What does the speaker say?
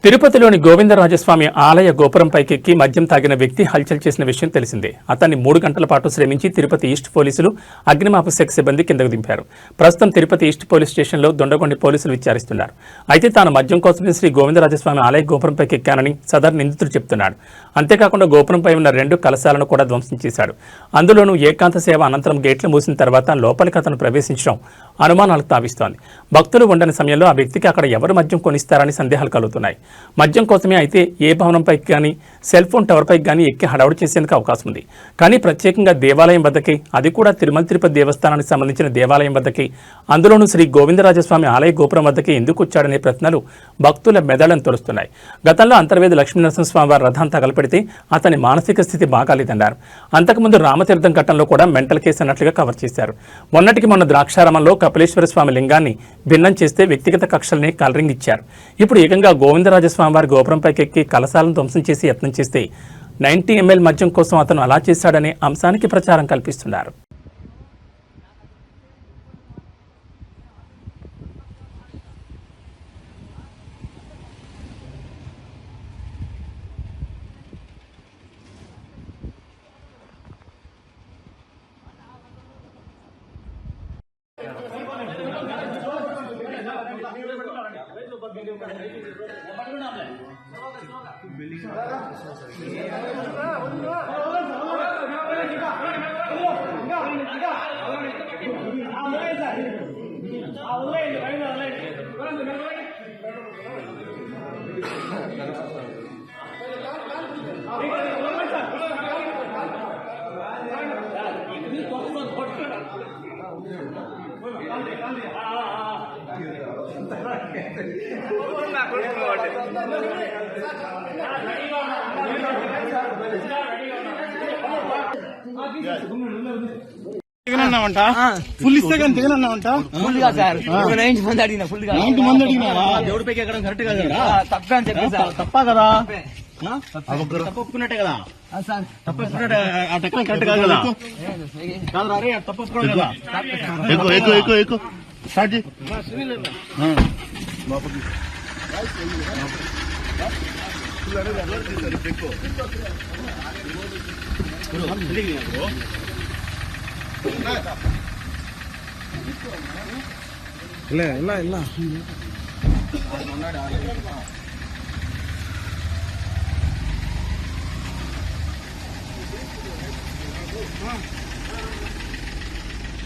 తిరుపతిలోని గోవిందరాజస్వామి ఆలయ గోపురంపైకెక్కి మద్యం తాగిన వ్యక్తి హల్చల్ చేసిన విషయం తెలిసిందే. అతన్ని 3 గంటల పాటు శ్రమించి తిరుపతి ఈస్ట్ పోలీసులు అగ్నిమాపక శాఖ సిబ్బంది కిందకు దింపారు. ప్రస్తుతం తిరుపతి ఈస్ట్ పోలీస్ స్టేషన్లో దొండగొండి పోలీసులు విచారిస్తున్నారు. అయితే తాను మద్యం కోసమే శ్రీ గోవిందరాజస్వామి ఆలయ గోపురంపైకి ఎక్కానని సదరు నిందితుడు చెప్తున్నాడు. అంతేకాకుండా గోపురంపై ఉన్న 2 కలశాలను కూడా ధ్వంసం చేశాడు. అందులోనూ ఏకాంత సేవ అనంతరం గేట్లు మూసిన తర్వాత లోపలికి అతను ప్రవేశించడం అనుమానాలకు తావిస్తోంది. భక్తులు ఉండని సమయంలో ఆ వ్యక్తికి అక్కడ ఎవరు మద్యం కొనిస్తారని సందేహాలు కలుగుతున్నాయి. మద్యం కోసమే అయితే ఏ భవనంపైకి కానీ సెల్ ఫోన్ టవర్పైకి కానీ ఎక్కి హడావుడి చేసేందుకు అవకాశం ఉంది. కానీ ప్రత్యేకంగా దేవాలయం వద్దకి, అది కూడా తిరుమల తిరుపతి దేవస్థానానికి సంబంధించిన దేవాలయం వద్దకి, అందులోనూ శ్రీ గోవిందరాజస్వామి ఆలయ గోపురం వద్దకి ఎందుకు వచ్చాడనే ప్రశ్నలు భక్తుల మెదళ్లను తొలుస్తున్నాయి. గతంలో అంతర్వేది లక్ష్మీనరసింహస్వామి వారి రథం తగలపెడితే అతని మానసిక స్థితి బాగాలేదన్నారు. అంతకుముందు రామతీర్థం ఘట్టంలో కూడా మెంటల్ కేసు అన్నట్లుగా కవర్ చేశారు. మొన్నటికి మొన్న ద్రాక్షారామంలో కపిలేశ్వర స్వామి లింగాన్ని భిన్నం చేస్తే వ్యక్తిగత కక్షల్ని కలరింగ్ ఇచ్చారు. ఇప్పుడు ఏకంగా గోవిందరాజస్వామి వారి గోపురంపైకి ఎక్కి కలశాలను ధ్వంసం చేసి యత్నం చేస్తే 90 ml మద్యం కోసం అతను అలా చేశాడనే అంశానికి ప్రచారం కల్పిస్తున్నారు. ఫుల్ ఇస్తే కానీ దిగనన్నావంట. ఫుల్ గా సార్ 90 మంది అడిగినా ఫుల్ గా 90 మంది అడిగినావా? దేవుడి పైకి ఎక్కడం కరెక్ట్ కాదు కదా, తప్పే అని చెప్పి సార్. తప్పా కదా? తప్పుకున్నట్టే కదా, తప్పుకున్నట్టే. ఆ టెక్నిక్ కరెక్ట్ కాదు కదా, కాదు రే, తప్పుకున్నాడు కదా. ఎక్కువ ఎక్కువ ఎక్కువ ఎక్కువ స్టార్ట్ చేయి. ಇಲ್ಲ ಇಲ್ಲ ಇಲ್ಲ